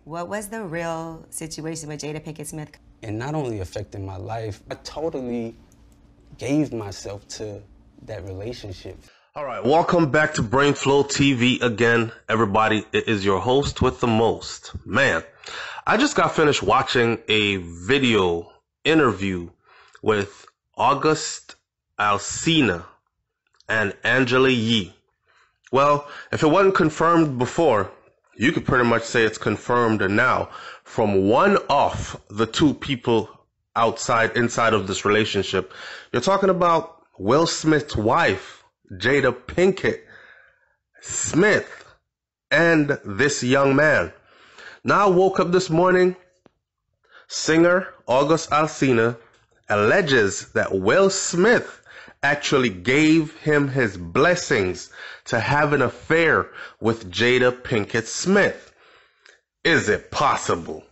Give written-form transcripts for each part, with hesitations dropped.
What was the real situation with Jada Pinkett Smith? And not only affected my life, I totally gave myself to that relationship. All right, welcome back to BrainFLoTv again, everybody. It is your host with the most. Man, I just got finished watching a video interview with Alsina Angela Yee. Well, if it wasn't confirmed before, you could pretty much say it's confirmed now from one of the two people inside of this relationship. You're talking about Will Smith's wife, Jada Pinkett Smith, and this young man. Now I woke up this morning, singer Alsina alleges that Will Smith actually gave him his blessings to have an affair with Jada Pinkett Smith. Is it possible?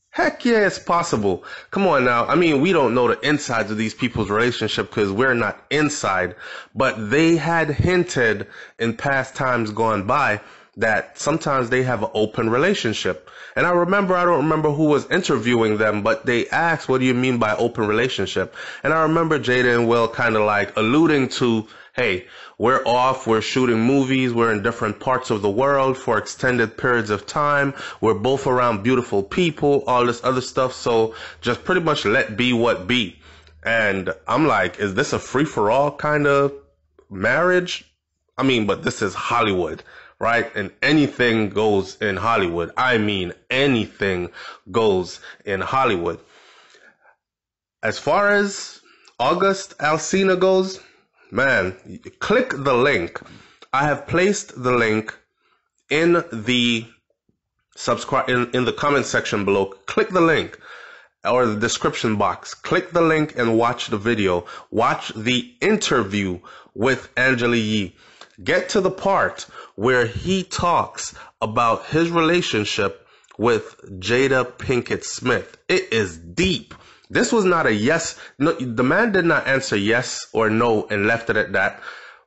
Heck yeah, it's possible. Come on now. I mean, we don't know the insides of these people's relationship because we're not inside, but they had hinted in past times gone by that sometimes they have an open relationship. And I don't remember who was interviewing them, but they asked, what do you mean by open relationship? And I remember Jada and Will kind of like alluding to, hey, we're off, we're shooting movies, we're in different parts of the world for extended periods of time, we're both around beautiful people, all this other stuff, so just pretty much let be what be. And I'm like, is this a free-for-all kind of marriage? I mean, but this is Hollywood, right? And anything goes in Hollywood. I mean, anything goes in Hollywood. As far as Alsina goes, man, click the link. I have placed the link in the in the comment section below. Click the link or the description box. Click the link and watch the video. Watch the interview with Angela Yee. Get to the part where he talks about his relationship with Jada Pinkett Smith. It is deep. This was not a yes. No, the man did not answer yes or no and left it at that.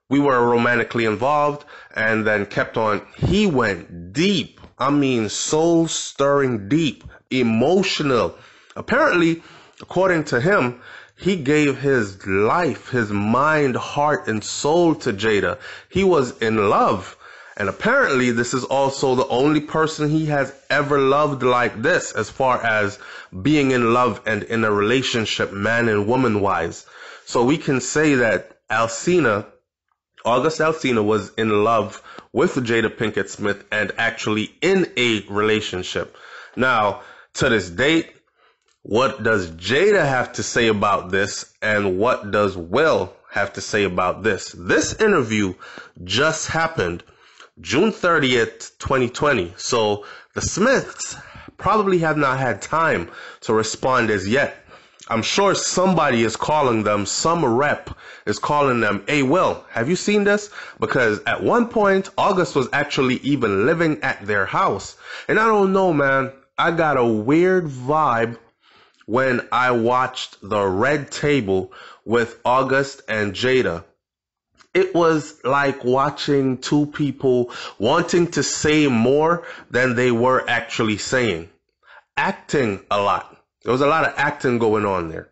We were romantically involved and then kept on. He went deep. I mean, soul-stirring deep, emotional. Apparently, according to him, he gave his life, his mind, heart, and soul to Jada. He was in love. And apparently, this is also the only person he has ever loved like this, as far as being in love and in a relationship, man and woman wise. So we can say that Alsina was in love with Jada Pinkett Smith and actually in a relationship. Now, to this date, what does Jada have to say about this, and what does Will have to say about this? This interview just happened June 30th, 2020. So the Smiths probably have not had time to respond as yet. I'm sure somebody is calling them, some rep is calling them, hey, Will, have you seen this? Because at one point, August was actually even living at their house. And I don't know, man, I got a weird vibe when I watched The Red Table with August and Jada. It was like watching two people wanting to say more than they were actually saying. Acting a lot. There was a lot of acting going on there.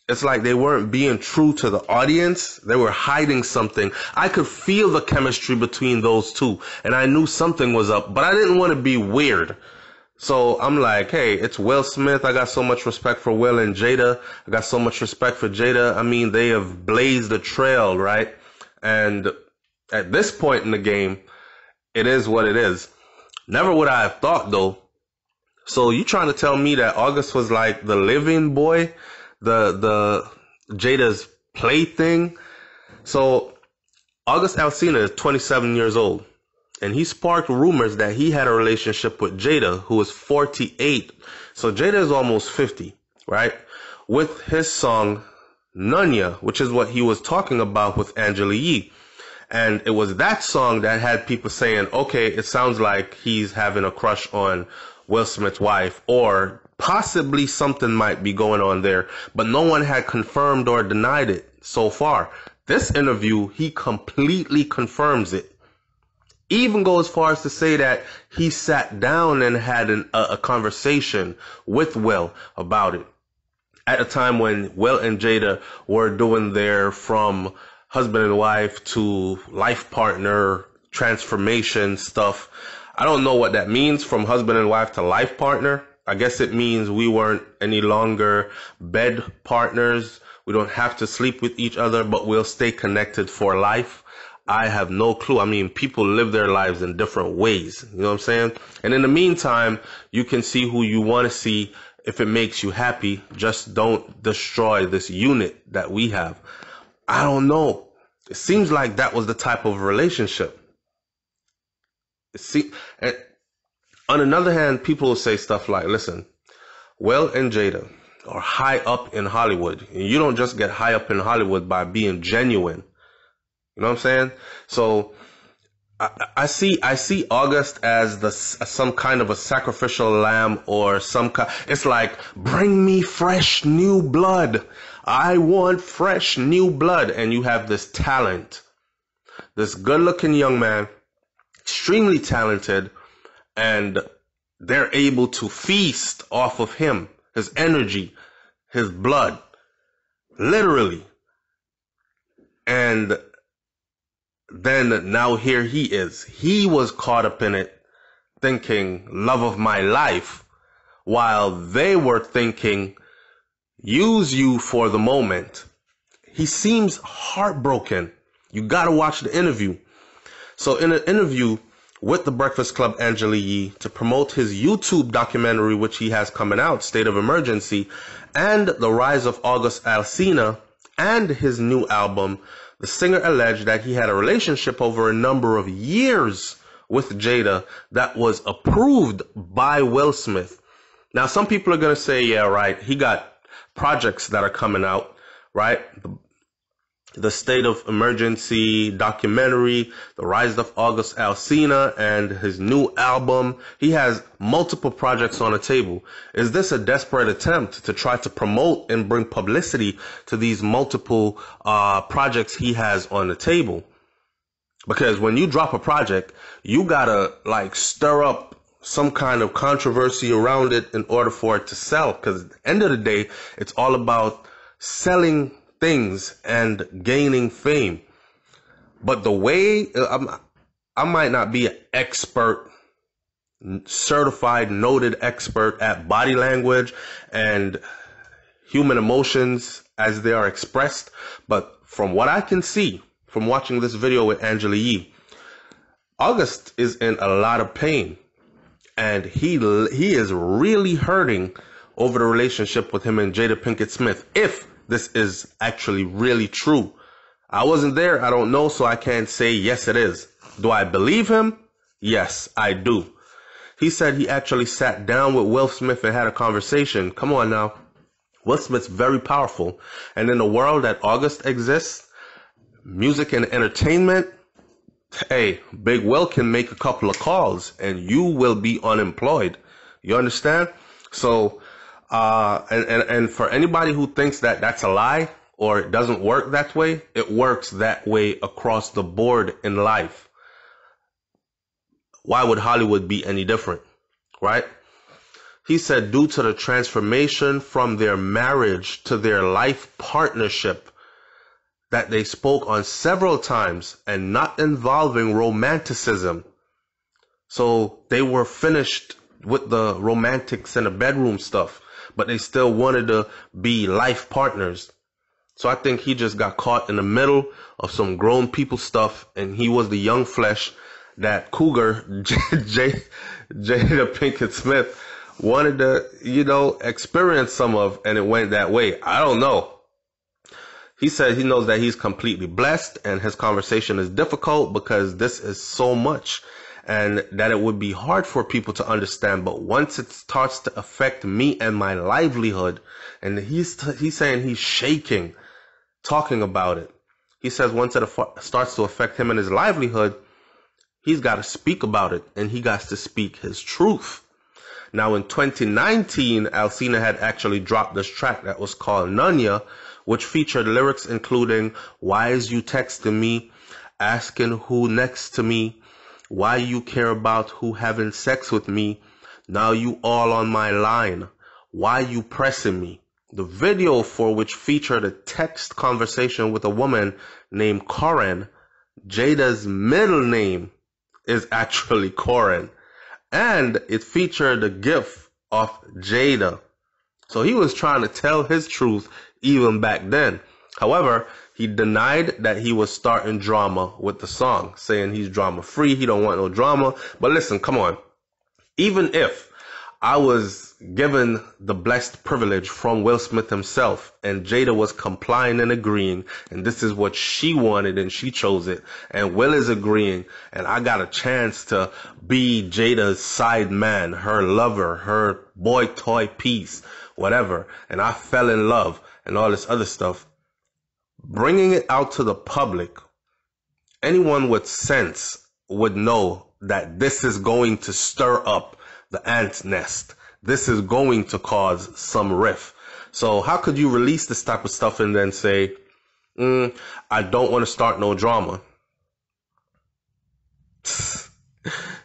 It's like they weren't being true to the audience. They were hiding something. I could feel the chemistry between those two, and I knew something was up, but I didn't want to be weird. So I'm like, hey, it's Will Smith. I got so much respect for Will and Jada. I got so much respect for Jada. I mean, they have blazed a trail, right? And at this point in the game, it is what it is. Never would I have thought, though. So you trying to tell me that August was like the living boy, the Jada's plaything? So August Alsina is 27 years old. And he sparked rumors that he had a relationship with Jada, who is 48. So Jada is almost 50, right? With his song, Nunya, which is what he was talking about with Angela Yee. And it was that song that had people saying, okay, it sounds like he's having a crush on Will Smith's wife, or possibly something might be going on there, but no one had confirmed or denied it so far. This interview, he completely confirms it. even go as far as to say that he sat down and had a conversation with Will about it. At a time when Will and Jada were doing their from husband and wife to life partner transformation stuff. I don't know what that means, from husband and wife to life partner. I guess it means we weren't any longer bed partners. We don't have to sleep with each other, but we'll stay connected for life. I have no clue. I mean, people live their lives in different ways. You know what I'm saying? And in the meantime, you can see who you want to see if it makes you happy. Just don't destroy this unit that we have. I don't know. It seems like that was the type of relationship. On another hand, people will say stuff like, listen, Will and Jada are high up in Hollywood. And you don't just get high up in Hollywood by being genuine. You know what I'm saying? So I see August as some kind of a sacrificial lamb, or some kind. It's like, bring me fresh new blood. I want fresh new blood. And you have this talent, this good looking young man, extremely talented, and they're able to feast off of him, his energy, his blood, literally. And then now here he is. He was caught up in it, thinking love of my life, while they were thinking use you for the moment. He seems heartbroken. You gotta watch the interview. So in an interview with the Breakfast Club, Angela Yee, to promote his YouTube documentary, which he has coming out, State of Emergency, and the rise of August Alsina, and his new album, the singer alleged that he had a relationship over a number of years with Jada that was approved by Will Smith. Now, some people are going to say, yeah, right, he got projects that are coming out, right? The State of Emergency documentary, the rise of August Alsina, and his new album. He has multiple projects on the table. Is this a desperate attempt to try to promote and bring publicity to these multiple projects he has on the table? Because when you drop a project, you gotta like stir up some kind of controversy around it in order for it to sell. Because at the end of the day, it's all about selling things and gaining fame. But the way I might not be an expert, certified, noted expert at body language and human emotions as they are expressed, but from what I can see from watching this video with Angela Yee, August is in a lot of pain, and he is really hurting over the relationship with him and Jada Pinkett Smith, if this is actually really true. I wasn't there. I don't know. So I can't say yes, it is. Do I believe him? Yes, I do. He said he actually sat down with Will Smith and had a conversation. Come on now. Will Smith's very powerful. And in the world that August exists, music and entertainment, hey, Big Will can make a couple of calls and you will be unemployed. You understand? So, and for anybody who thinks that that's a lie or it doesn't work that way, it works that way across the board in life. Why would Hollywood be any different, right? He said due to the transformation from their marriage to their life partnership that they spoke on several times and not involving romanticism. So they were finished with the romantics and the bedroom stuff, but they still wanted to be life partners. So I think he just got caught in the middle of some grown people stuff, and he was the young flesh that Cougar, Jada Pinkett Smith, wanted to, experience some of, and it went that way. I don't know. He said he knows that he's completely blessed, and his conversation is difficult because this is so much, and that it would be hard for people to understand. But once it starts to affect me and my livelihood, and he's saying he's shaking talking about it. He says once it starts to affect him and his livelihood, he's got to speak about it, and he got to speak his truth. Now in 2019, Alsina had actually dropped this track that was called Nunya, which featured lyrics including, "Why is you texting me, asking who next to me, Why you care about who having sex with me? Now you all on my line. Why you pressing me? The video, for which featured a text conversation with a woman named Corinne, Jada's middle name is actually Corinne, and it featured a gif of Jada. So he was trying to tell his truth even back then. However, he denied that he was starting drama with the song, saying he's drama free, he don't want no drama. But listen, come on. Even if I was given the blessed privilege from Will Smith himself, and Jada was complying and agreeing, and this is what she wanted and she chose it, and Will is agreeing, and I got a chance to be Jada's side man, her lover, her boy toy piece, whatever, and I fell in love and all this other stuff, bringing it out to the public, anyone with sense would know that this is going to stir up the ant's nest. This is going to cause some rift. So how could you release this type of stuff and then say, I don't want to start no drama?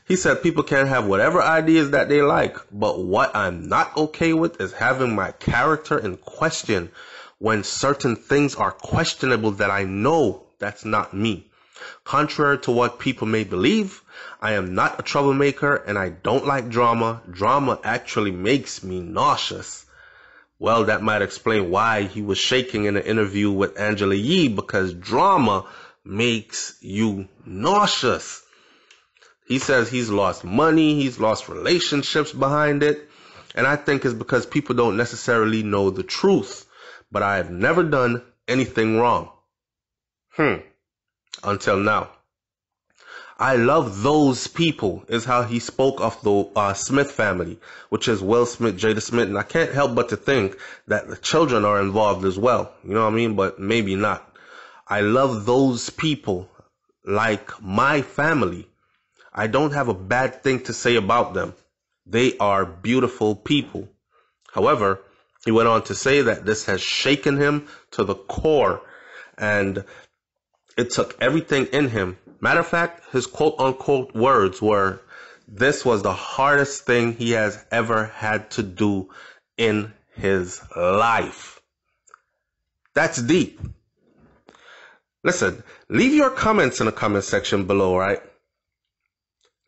He said people can have whatever ideas that they like, but what I'm not okay with is having my character in question when certain things are questionable that I know that's not me. Contrary to what people may believe, I am not a troublemaker and I don't like drama. Drama actually makes me nauseous. Well, that might explain why he was shaking in an interview with Angela Yee, because drama makes you nauseous. He says he's lost money, he's lost relationships behind it, and I think it's because people don't necessarily know the truth. But I have never done anything wrong. Until now. I love those people, is how he spoke of the Smith family, which is Will Smith, Jada Smith, and I can't help but to think that the children are involved as well. You know what I mean? But maybe not. I love those people like my family. I don't have a bad thing to say about them. They are beautiful people. However, he went on to say that this has shaken him to the core, and it took everything in him. Matter of fact, his quote-unquote words were, this was the hardest thing he has ever had to do in his life. That's deep. Listen, leave your comments in the comment section below, right?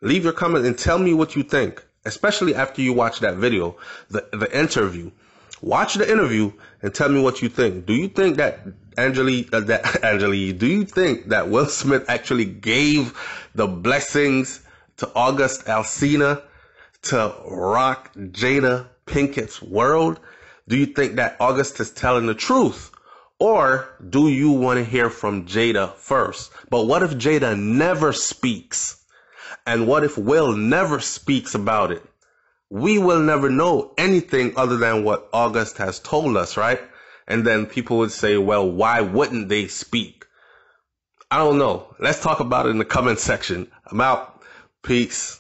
Leave your comment and tell me what you think, especially after you watch that video, the interview. Watch the interview and tell me what you think. Do you think that do you think that Will Smith actually gave the blessings to August Alsina to rock Jada Pinkett's world? Do you think that August is telling the truth? Or do you want to hear from Jada first? But what if Jada never speaks? And what if Will never speaks about it? We will never know anything other than what August has told us, right? And then people would say, well, why wouldn't they speak? I don't know. Let's talk about it in the comment section. I'm out. Peace.